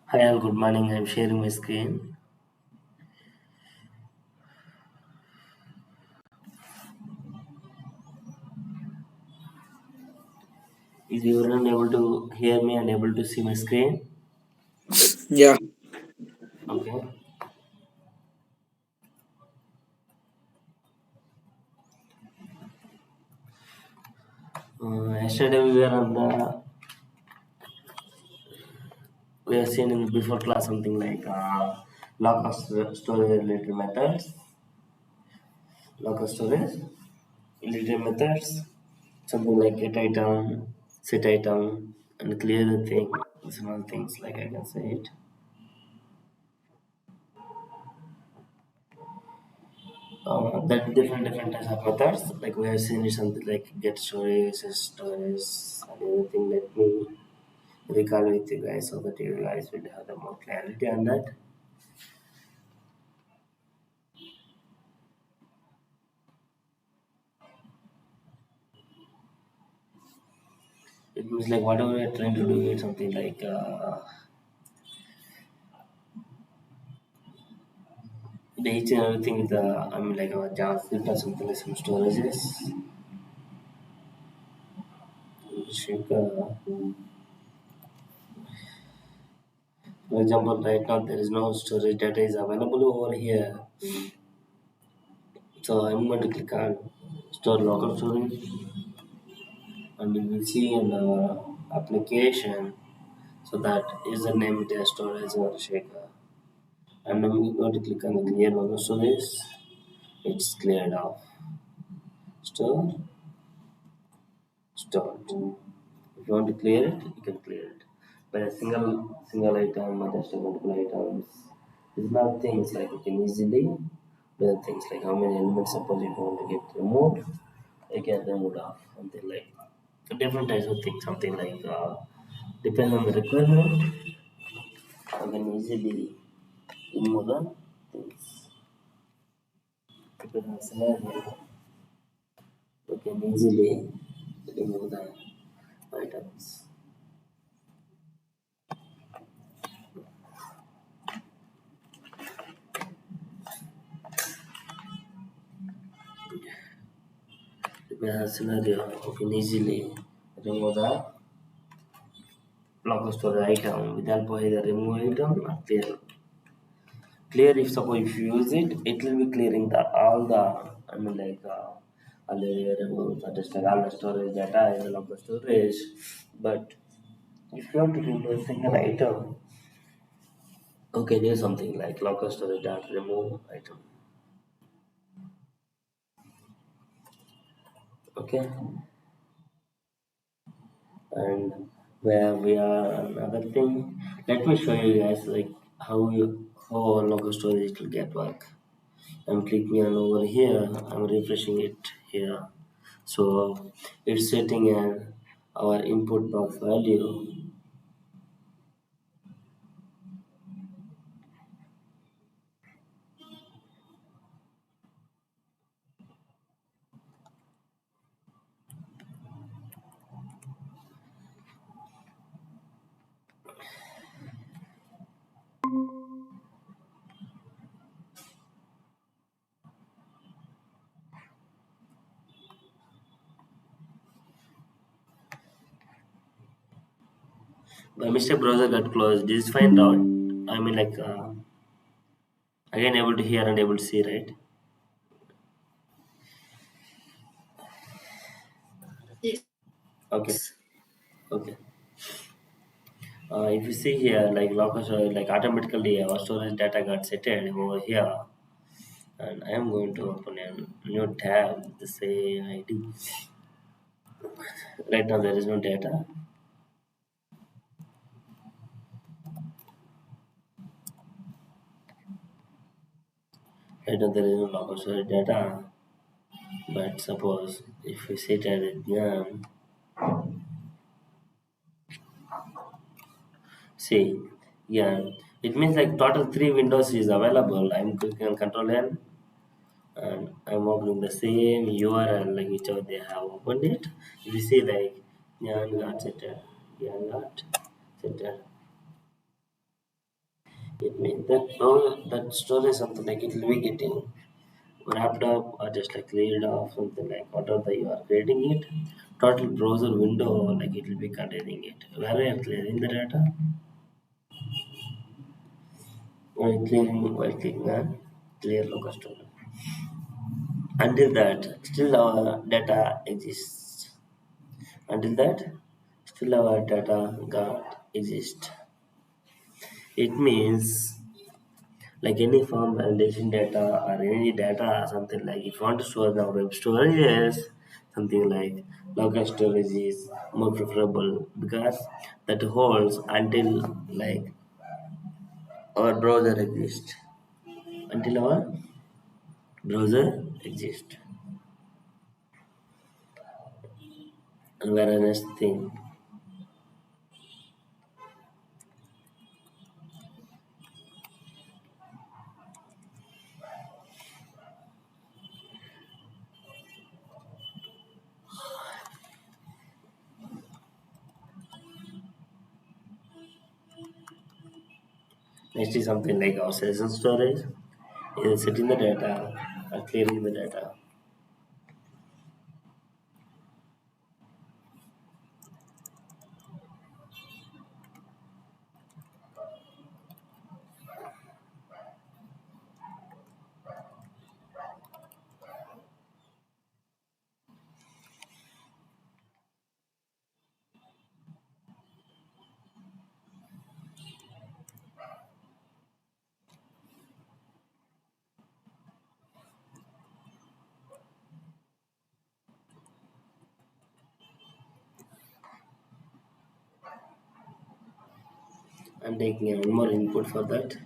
Hi all, good morning. I'm sharing my screen. Is everyone able to hear me and able to see my screen? Yeah, Okay. Yesterday we have seen in before class something like lock of storage related methods, lock of storage related methods, something like get item, set item, and clear the thing. Small things like I can say it. That different types of methods. Like we have seen it something like get storage, set storage, and everything. Let me recall with you guys so that you guys will have the more clarity on that. It means like whatever we are trying to do is something like each and everything with I mean like our JavaScript or something like some storages. Check, for example, right now there is no storage data is available over here. So I'm going to click on store local storage and you will see in our application. So that username it is storage or shaker. And I'm going to click on the clear local storage. It's cleared off. Store, stored. If you want to clear it, you can clear it. By a single item or just a multiple items. These are things like you can easily do things like how many elements suppose if you want to get removed, you can remove off something like different types of things, something like depends on the requirement. You can easily remove the things. Depends on the scenario. You can easily remove the items. Depends on the scenario. You can easily remove the local storage item without buying the remove item or clear. Clear if suppose if you use it, it will be clearing the all the I mean like all the variables or just like all the storage data in the local storage. But if you want to remove a single item, okay, there's something like local storage data remove item. Okay, and where we are another thing. Let me show you guys like how local storage will get work. I'm clicking on over here. I'm refreshing it here. So it's setting an our input box value. By mistake, browser got closed. This is find out. I mean, like again, able to hear and able to see, right? Okay, okay. If you see here, like local storage, like automatically our storage data got set over here, and I am going to open a new tab with the same ID. Right now, there is no data. Right now, there is no local storage data. But suppose if we set at it again, see, yeah, it means like total three windows is available. I'm clicking on Control N and I'm opening the same URL like whichever they have opened it. You see like Nyan got set, Nyan got set. It means that no, that storage something like it will be getting wrapped up or just like cleared off something like whatever you are creating it. Total browser window like it will be containing it. Where we are clearing the data, while clicking on clear local storage. Until that, still our data exists. Until that, still our data got exist. It means like any form validation data or any data or something like if you want to store the web storage, yes, something like local storage is more preferable because that holds until like our browser exists. Until our browser exists. And whereas thing. Next is something like our session storage is setting the data or clearing the data. And taking one more input for that.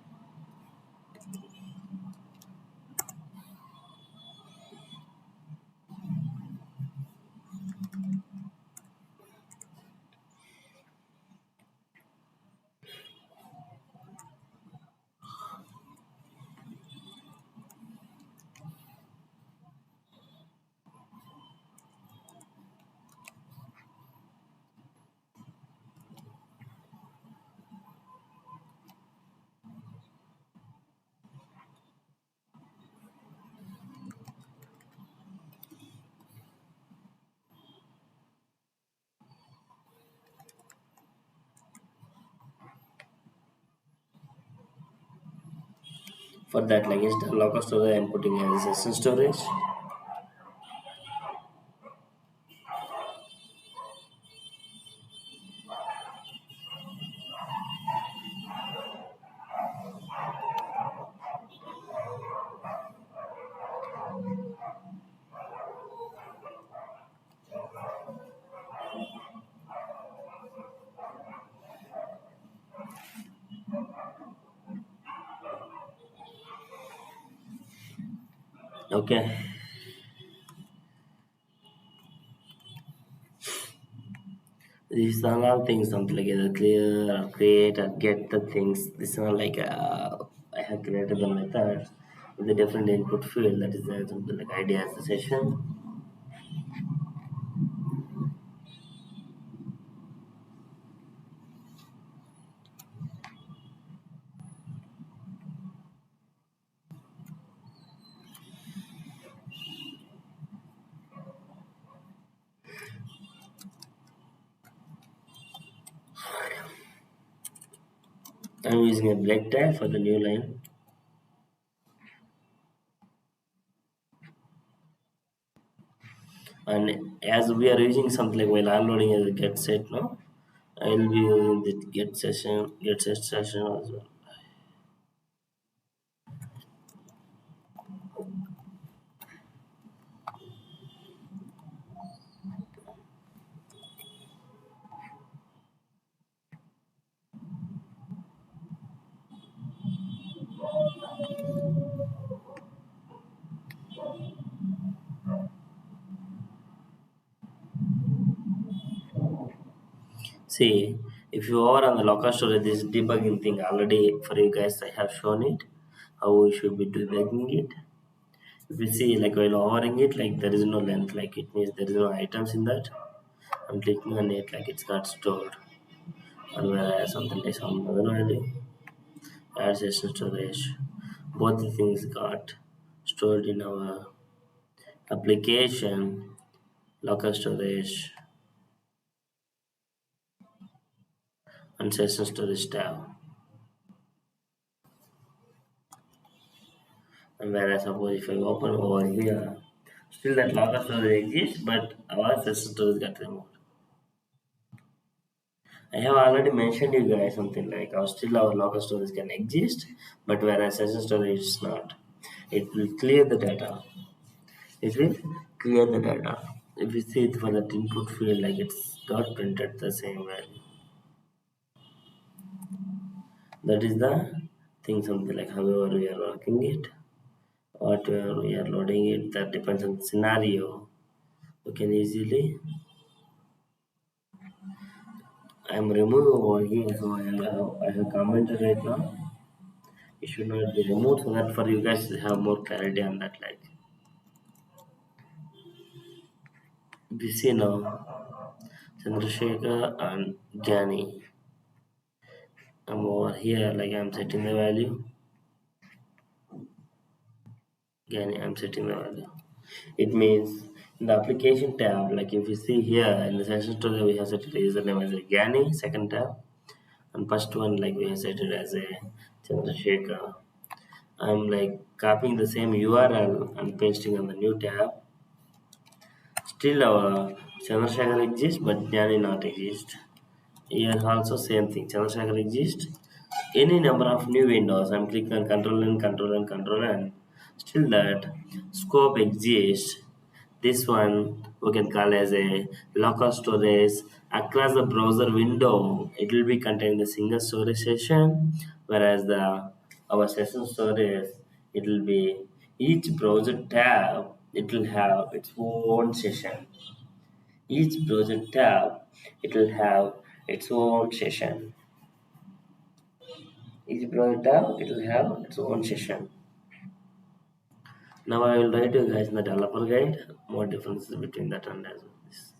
For that, like instead of local storage, I'm putting as session storage. Okay. These are all things, something like either clear or create or get the things. These are like I have created the methods with a different input field that is something like idea as a session. I'm using a black tag for the new line. And as we are using something like while unloading as a get set, no, I will be using the get set session as well. See, if you are on the local storage, this debugging thing already for you guys, I have shown it how we should be debugging it. If you see, like while hovering it, like there is no length, like it means there is no items in that. I'm clicking on it, like it's got stored, or whereas something like some other value. add session storage. Both the things got stored in our application local storage and session storage tab. And whereas suppose if I open over here, still that local storage exists, but our session storage got removed. I have already mentioned you guys something like our local storage can exist, but whereas session storage is not. It will clear the data. It will clear the data. If you see it for that input field, like it's got printed the same value. That is the thing, something like however we are working it, whatever we are loading it, that depends on the scenario. You can easily. I'm removing over here, so I have commented right now. It should not be removed so that for you guys to have more clarity on that. Like we see now Chandrasekhar and Jani. I'm over here, like I'm setting the value. Jani, I'm setting the value. It means in the application tab, like if you see here in the session storage, we have set the username as a Jani, second tab, and first one like we have set it as a Chandrasekhar. I'm like copying the same URL and pasting on the new tab. Still our Chandrasekhar exists, but Jnani not exist. Here also same thing. Chandrasekhar exists. Any number of new windows, I'm clicking on Control N, Control N, Control N. Still that scope exists. This one we can call as a local storage across the browser window. It will be containing the single storage session, whereas the our session storage it will be each browser tab. It will have its own session. Each browser tab it will have its own session. Each browser tab it will have its own session. Now I will write you guys in the developer guide more differences between that and as well this.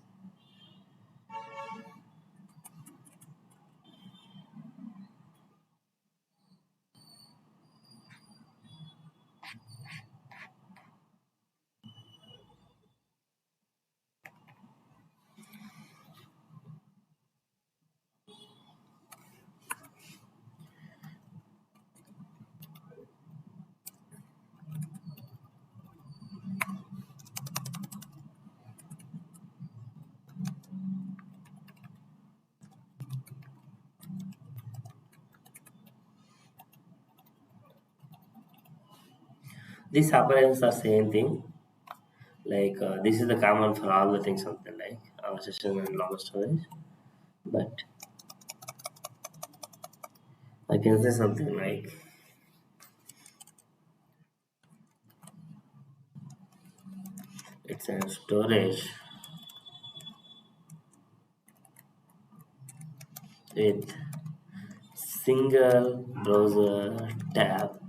These operations are same thing. Like this is the common for all the things something like our session and log storage. But I can say something like it's a storage with single browser tab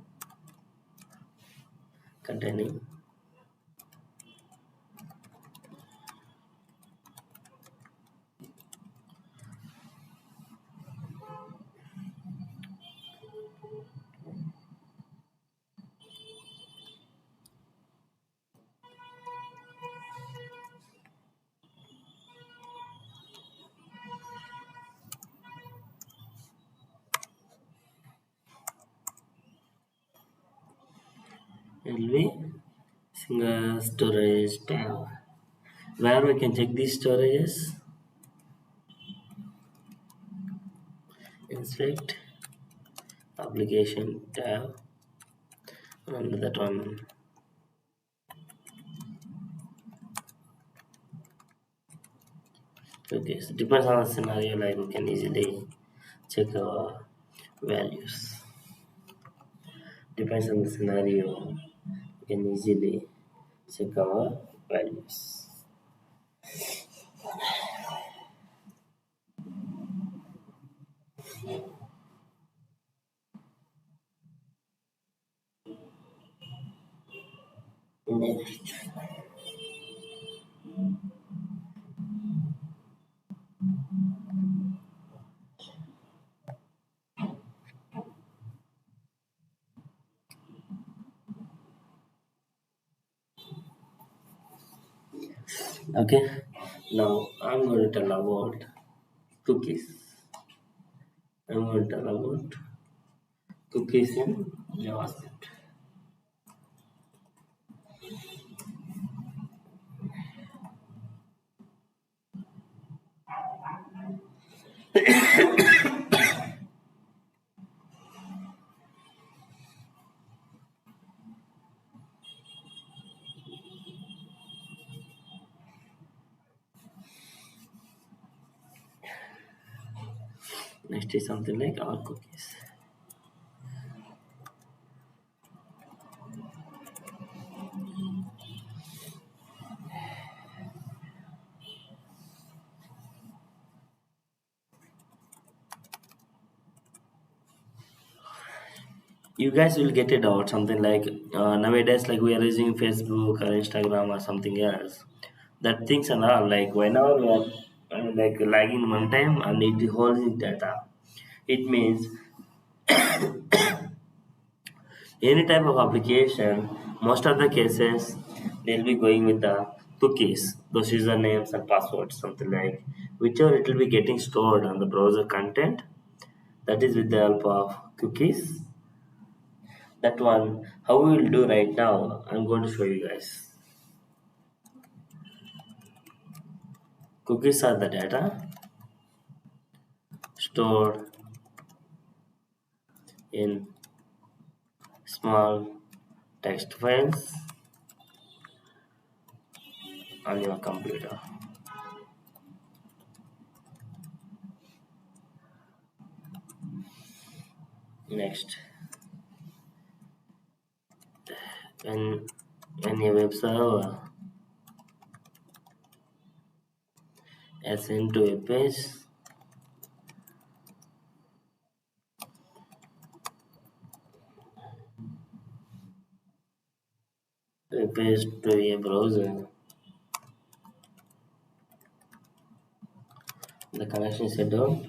containing it will be single storage tab where we can check these storages. Inspect application tab and that one. Okay, so depends on the scenario, like we can easily check our values. Depends on the scenario, we can easily check our values. Next, Okay, now I'm going to tell about cookies. I'm going to tell about cookies in JavaScript. Next is something like our cookies. You guys will get it out something like nowadays, like we are using Facebook or Instagram or something else. That things and all, like whenever we are like lagging one time and it holds the data, it means any type of application, most of the cases, they'll be going with the cookies, those usernames and passwords, something like whichever it will be getting stored on the browser content. That is with the help of cookies. That one, how we will do right now, I'm going to show you guys. Cookies are the data stored in small text files on your computer. Next, when when a web server is sent to a page to a browser, the connection is shut down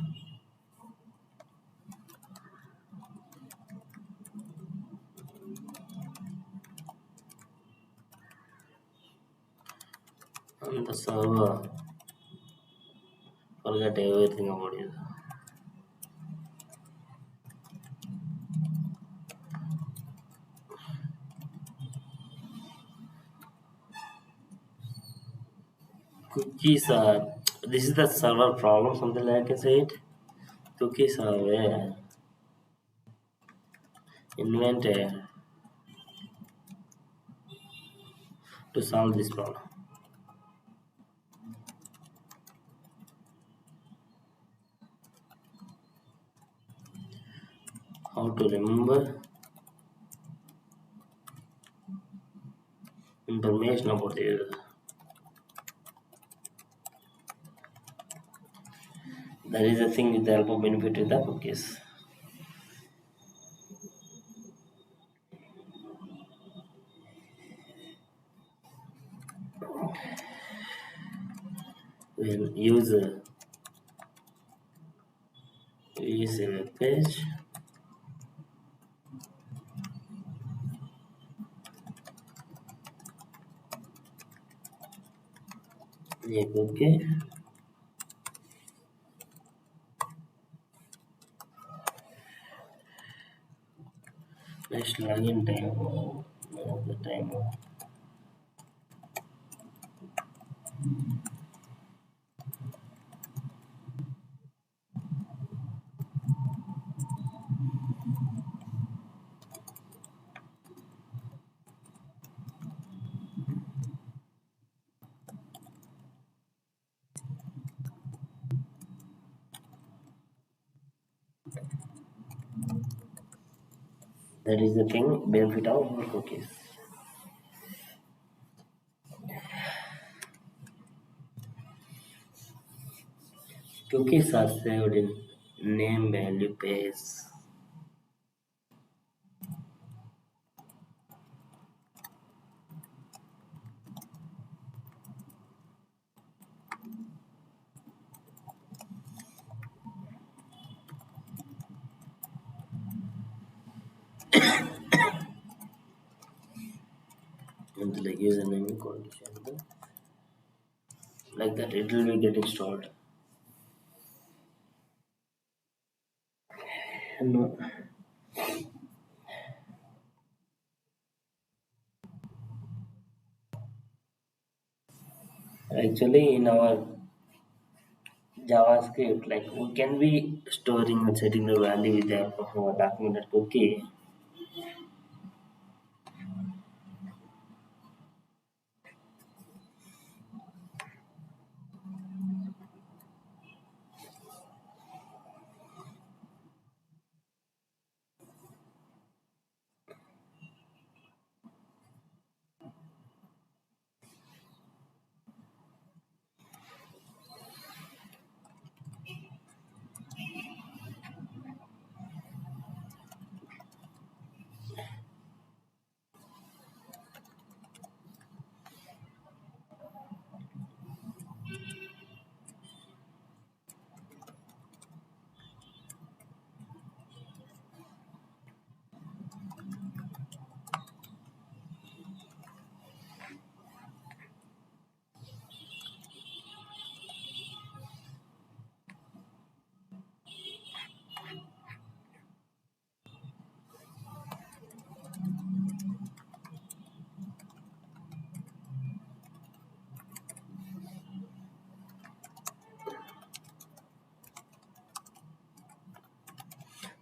and the server forget everything about it. Cookies are, this is the server problem, something like I can say it. Cookies are invented to solve this problem. How to remember information about the user. That is the thing with the help of benefit with the cookies. When user is a web page, a cookie, next login time, the time. That is the thing benefit of cookies. Cookies are saved in name value page. And like username equal to gender. like that it will be getting stored. No, actually in our JavaScript, like we can be storing and setting the value with the our documented cookie.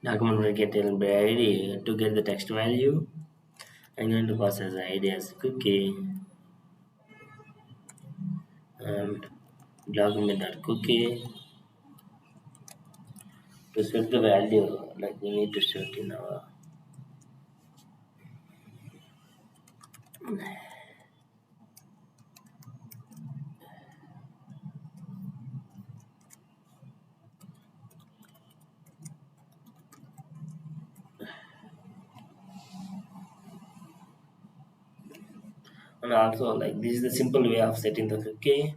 Document will get a by ID to get the text value. I'm going to pass as ID as cookie and document that cookie to set the value like we need to set in our. And also like this is the simple way of setting the cookie.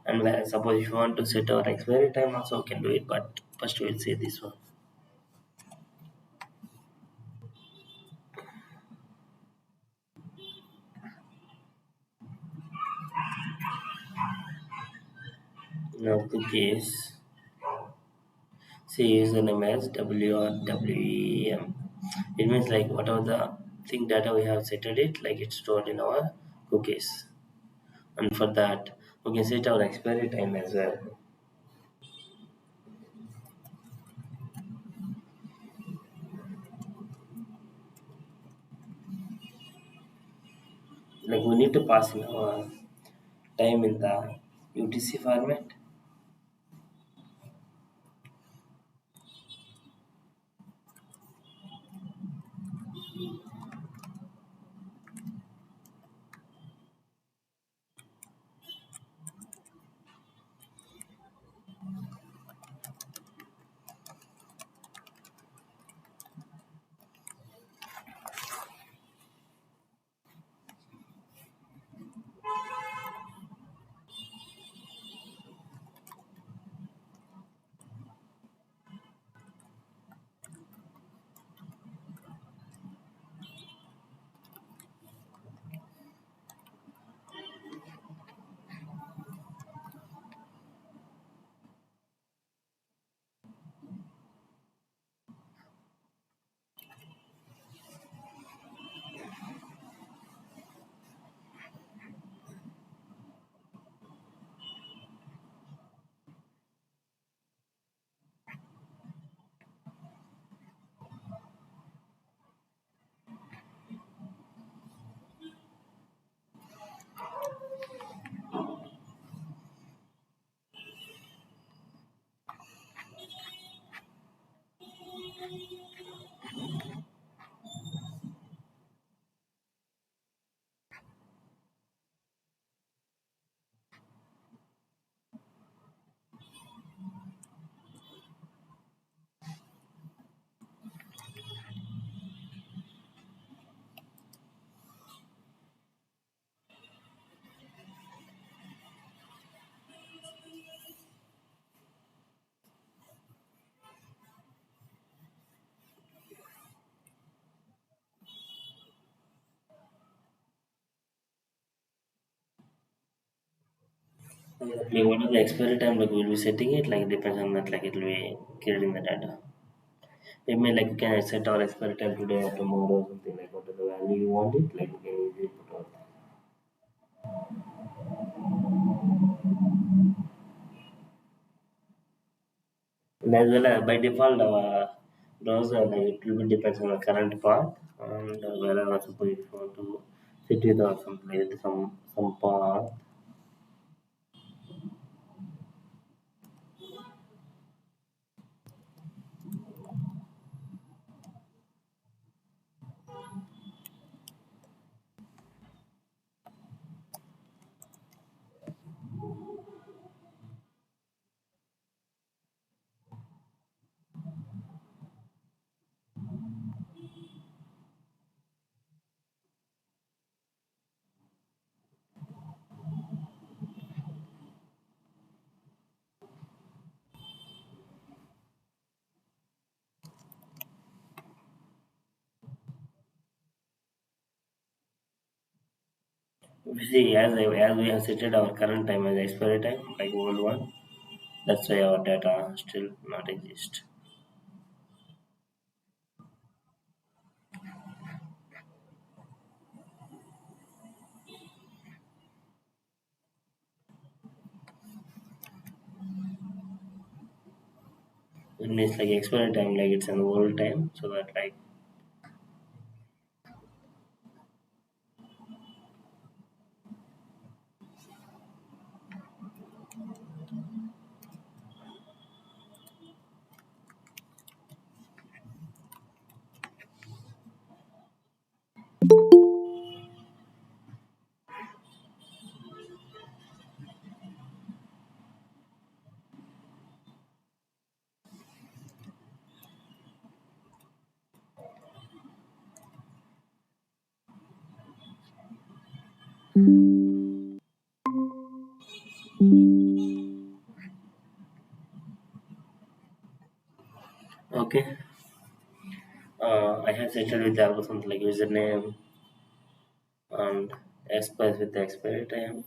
And suppose if you want to set our expiry time also we can do it, but first we'll say this one. Now cookies. See username as WRWEM. It means like whatever the thing data we have set it, like it's stored in our cookies. And for that, we can set our expiry time as well. Like we need to pass in our time in the UTC format. Exactly. What is the expiry time? Like we'll be setting it. Like depends on that. Like it will be creating the data. It may like you can set our expiry time today or tomorrow or something like what is the value you want it. Like you can easily put out. And as well as by default, browser like it will be depends on the current path and whether suppose if you want to sit with or something like that, some path. We see as we have set our current time as expiry time like old one. That's why our data still not exist. It means like expiry time like it's an old time so that like okay. I have settled with the something like username and expires with the expiry time.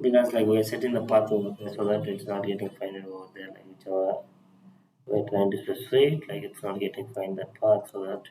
Because like we are setting the path over there so that it's not getting finded over there like whichever we're trying to specify like it's not getting find that path so that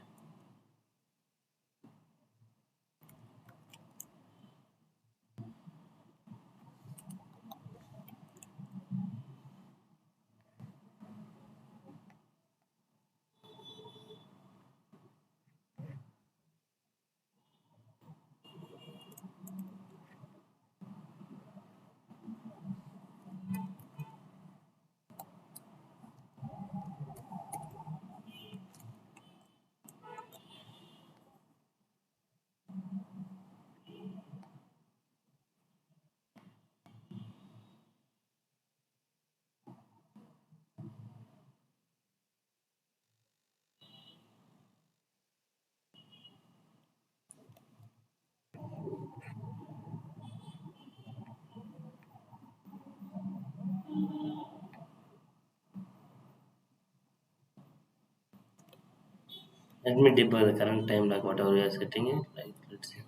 let me debug the current time like whatever we are setting it like let's see.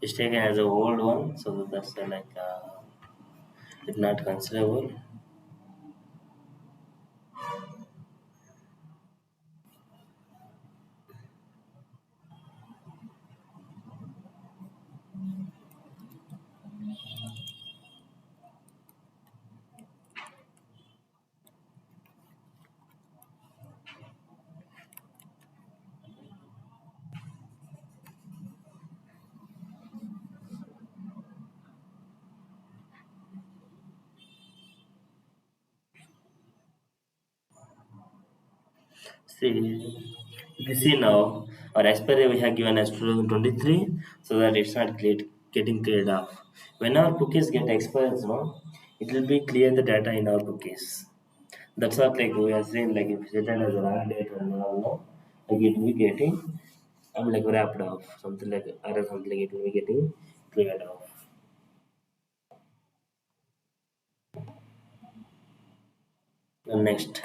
It's taken as a old one so that's like it's not considerable. See, if you see now, our expiry we have given as 2023, so that it's not getting cleared off. When our cookies get expired, no, it will be clear the data in our cookies. That's what like we are saying, like if set it as a wrong date and all, no, like it will be getting, I'm like wrapped off, something like, or something like it will be getting cleared off. And next,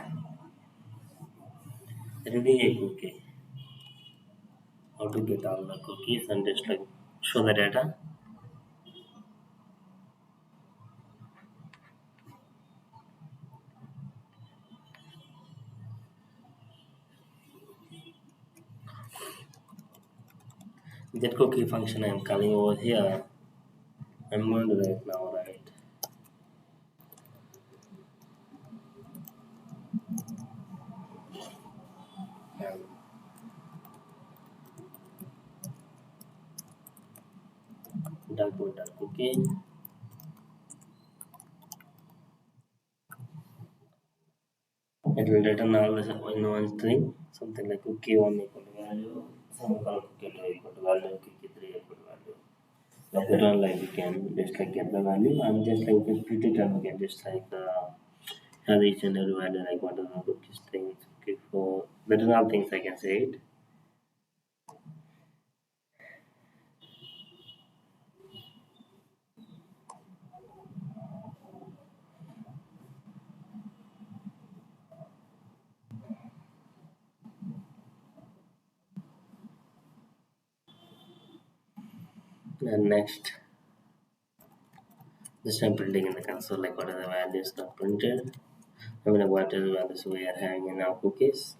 reading a cookie, how to get all the cookies and just like show the data. That cookie function I'm calling over here, I'm going to write now, right? Dot cookie. It will return all the in one string, something like cookie one equal to value, some call cookie two equal to value, cookie three equal to value. Like that one, like you can just like get the value and just like you can split it and you can just like have each and every value, like what are the cookie strings, cookie four. That is all things I can say it. And next, just I'm printing in the console like what are the values not printed. I mean what are the values we are having in our cookies.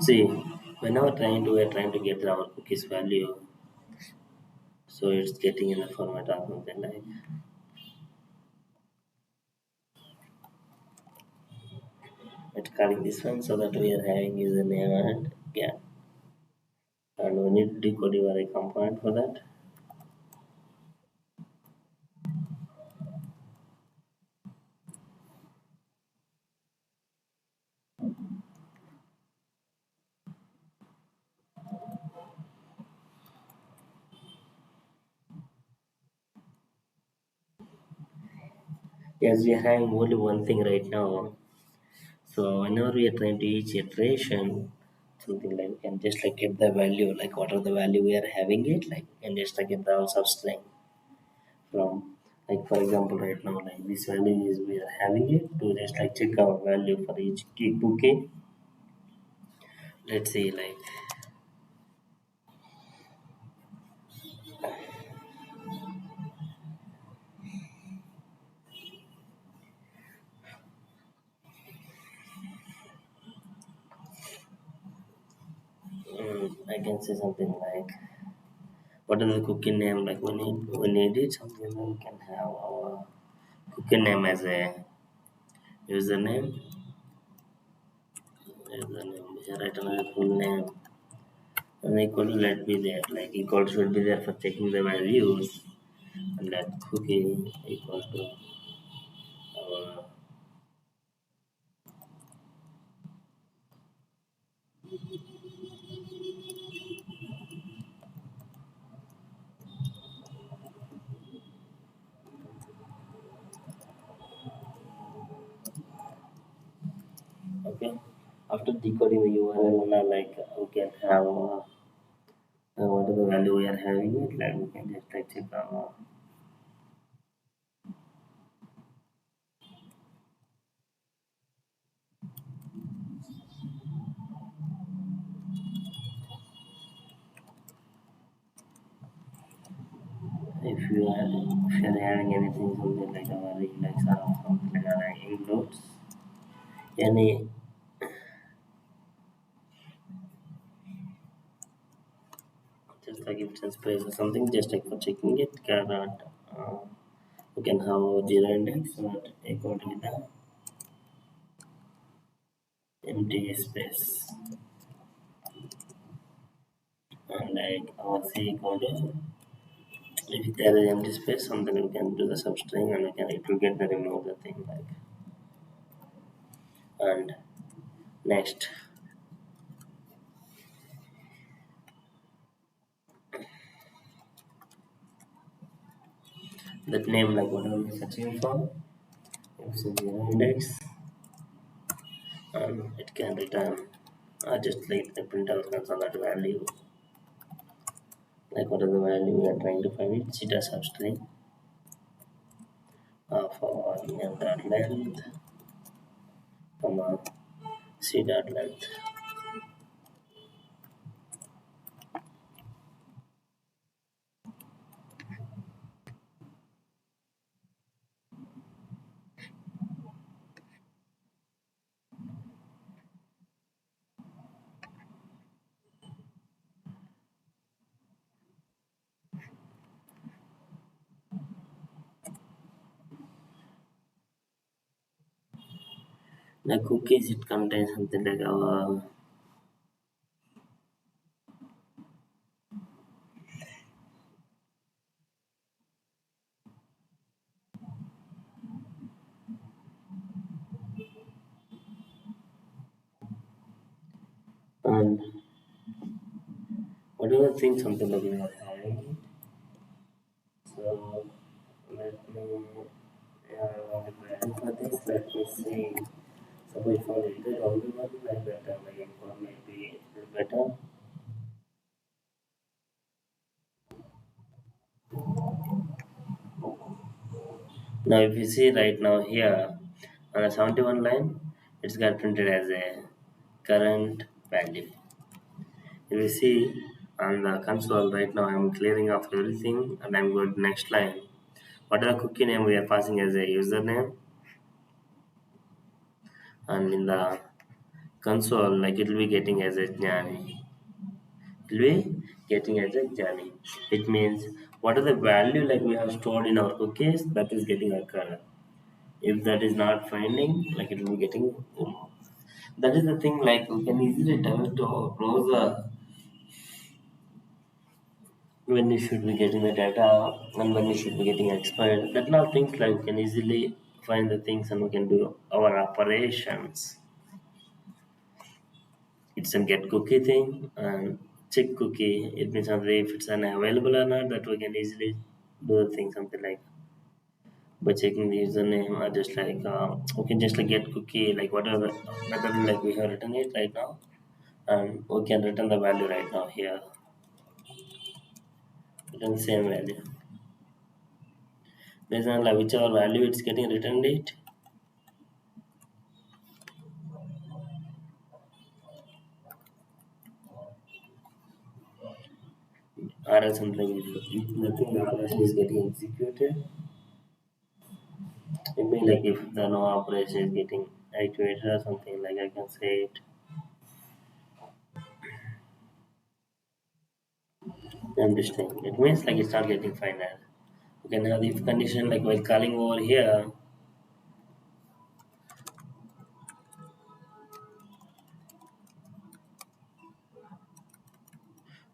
See, whenever we're trying to get our cookies value, so it's getting in the format of something like it's calling this one so that we are having username and yeah, and we need to decode your array component for that. Yes, we are having only one thing right now. So whenever we are trying to each iteration, something like we can just like get the value, like what are the value we are having it, like and just like get the also string from, like for example right now like this value is we are having it to just like check our value for each key 2k. Let's see like I can say something like what is the cookie name, like we need it something like we can have our cookie name as a username. Username here write another full name and equal to let be there, like equal should be there for checking the values and that cookie equal to our okay. After decoding the URL now like we can have what is the value we are having it, like we can just like check our if you are having anything something like our index or something like our includes any, just like instance space or something, just like for checking it cannot we can have zero index not equal to the empty space and like our c equal to, if there is empty space something we can do the substring and we can it will get the remove the thing like. And next, that name like whatever we're searching for. It's a zero index and it can return just like the printer console that value, like what is the value we are trying to find it, zeta substring for name dot length comma c dot length. The cookies it contains something like our and whatever thing something like we are having. So let me for this let me see. Suppose for the only one like better, like for maybe better. Now if you see right now here on the 71 line, it's got printed as a current value. If you see on the console right now, I'm clearing off everything and I'm going to next line. What are the cookie name we are passing as a username, and in the console like it will be getting as a Jnani. It will be getting as a Jnani. It means what are the value like we have stored in our cookies that is getting occurred. If that is not finding, like it will be getting that is the thing like we can easily tell to our browser when you should be getting the data and when you should be getting expired. That are things like we can easily find the things and we can do our operations. It's a get cookie thing and check cookie. It means something if it's unavailable or not that we can easily do the thing something like by checking the username or just like we can just like get cookie like whatever method like we have written it right now and we can return the value right now here. Return same value. Based on like whichever value it's getting returned it. Or else something if nothing operation is getting executed, it means like if the no operation is getting activated or something like I can say it. I'm just saying it means like it's not getting final. You can have if condition like while calling over here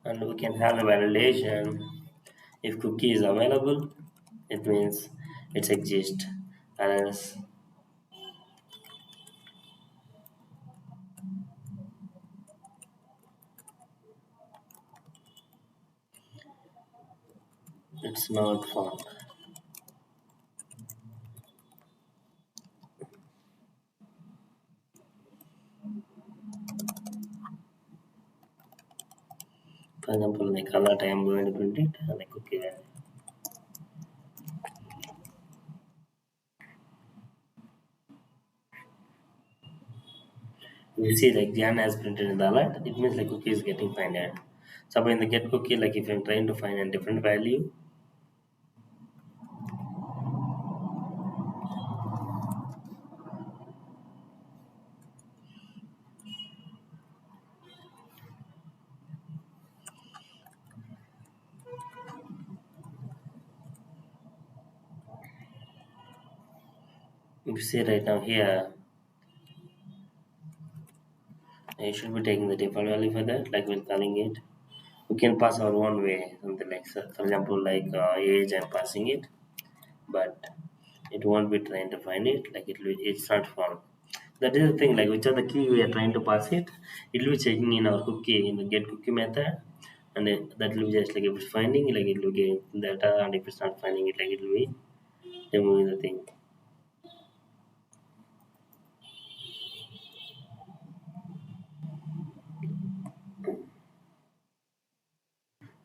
and we can have a validation if cookie is available it means it's exist, or else it's not found. For example like alert I am going to print it like cookie value. You see like Jan has printed in the alert, it means like cookie is getting finded. So in the get cookie, like if I'm trying to find a different value, if you see right now here, I should be taking the default value for that, like we're calling it. We can pass our own way, something like so, for example, like age I'm passing it, but it won't be trying to find it, like it's not found. That is the thing, like which are the key we are trying to pass it, it will be checking in our cookie in the get cookie method, and that will be just like if it's finding, like it will get data, and if it's not finding it, like it will be removing the thing.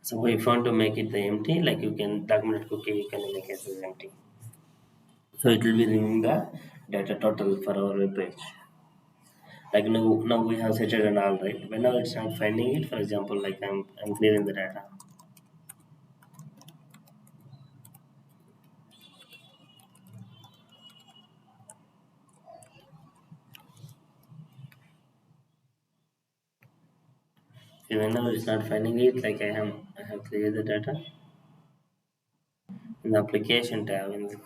So if you want to make it the empty, like you can document cookie, you can make it as empty. So it will be removing the data total for our web page. Like now we have set it and all right. Whenever it's not finding it, for example, like I'm clearing the data. So whenever it's not finding it, like I have cleared the data in the application tab in the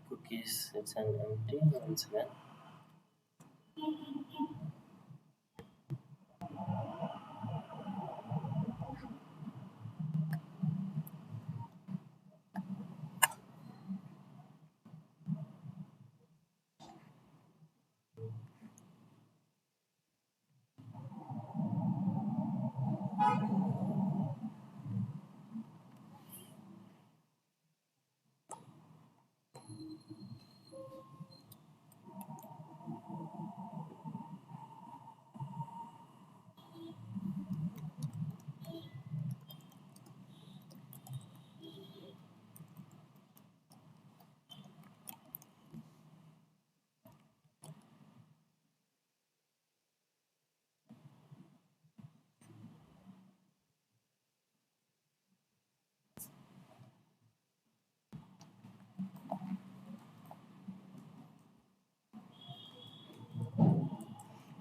cookies. It's an empty once again.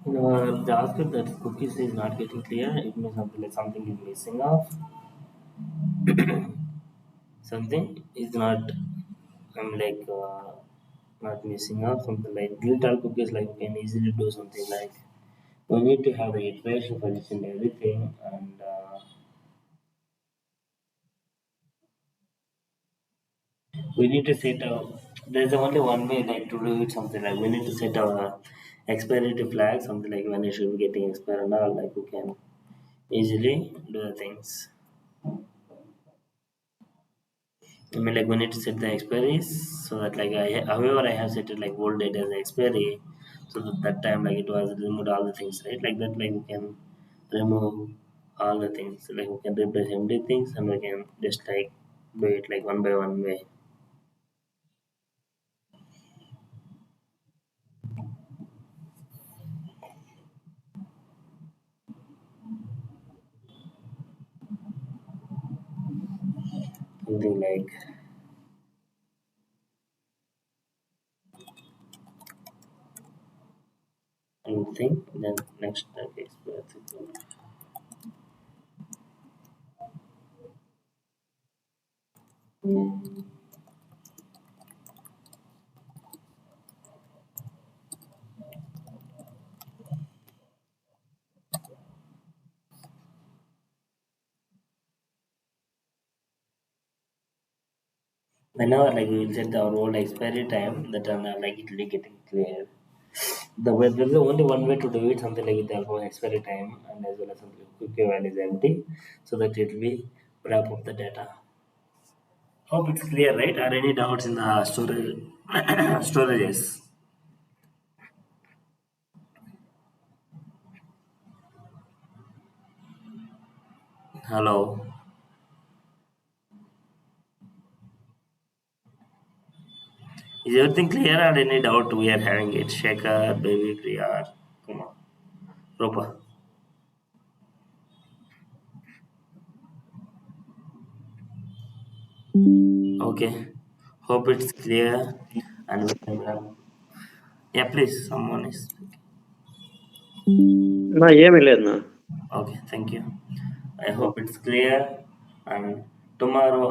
In our JavaScript, that cookies is not getting clear. It means something like something is missing off. Something is not. I'm like not missing off. Something like delete all cookies. Like we can easily do something like we need to have the iteration for each and everything, and we need to set our. There's only one way like to do it. Something like we need to set our expiry to flag. Something like when it should be getting expired and all. Like we can easily do the things. I mean, like we need to set the expiries so that like however I have set it like old date as the expiry, so that time like it was removed all the things, right? Like that, like we can remove all the things, like we can replace empty things and we can just like do it like one by one way. Something like anything. Then next like expire. Whenever like we will set our old expiry time, that like it will be getting clear. The way there's only one way to do it, something like the alpha expiry time and as well as something quick value is empty, so that it will be wrap up the data. Hope it's clear, right? Are any doubts in the storage storages? Hello. Is everything clear or any doubt we are having it? Shaker, baby, Priya, come on. Ropa. Okay. Hope it's clear and we can yeah, please, someone is. నా ఏమీ లేదు నా Okay, thank you. I hope it's clear. And tomorrow,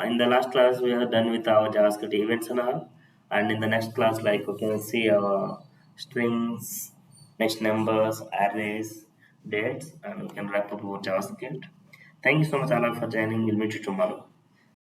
in the last class we are done with our JavaScript events and all. And in the next class, like we can see our strings, next numbers, arrays, dates, and we can wrap up our JavaScript. Thank you so much, Alan, for joining. We'll meet you tomorrow.